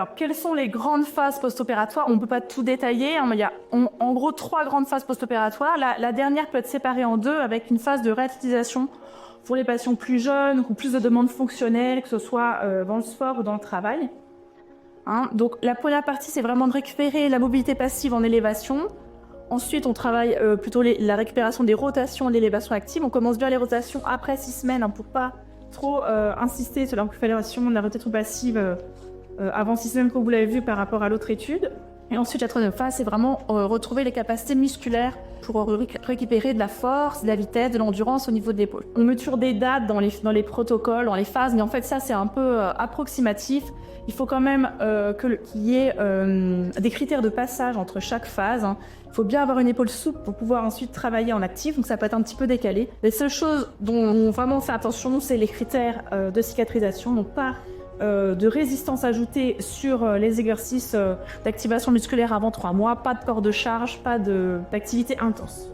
Alors, quelles sont les grandes phases post-opératoires? On ne peut pas tout détailler, hein, mais il y a en gros 3 grandes phases post-opératoires. La dernière peut être séparée en 2 avec une phase de réactivation pour les patients plus jeunes ou plus de demandes fonctionnelles, que ce soit dans le sport ou dans le travail. Hein, donc la première partie, c'est vraiment de récupérer la mobilité passive en élévation. Ensuite, on travaille plutôt la récupération des rotations et l'élévation active. On commence bien les rotations après 6 semaines hein, pour pas trop insister sur la récupération de la rotation passive avant 6 semaines, comme vous l'avez vu par rapport à l'autre étude. Et ensuite, la troisième phase, c'est vraiment retrouver les capacités musculaires pour récupérer de la force, de la vitesse, de l'endurance au niveau de l'épaule. On met toujours des dates dans les protocoles, dans les phases, mais en fait, ça, c'est un peu approximatif. Il faut quand même qu'il y ait des critères de passage entre chaque phase. Hein. Il faut bien avoir une épaule souple pour pouvoir ensuite travailler en actif, donc ça peut être un petit peu décalé. Les seules choses dont on vraiment fait attention, c'est les critères de cicatrisation, donc pas de résistance ajoutée sur les exercices d'activation musculaire avant 3 mois, pas de corps de charge, pas d'activité intense.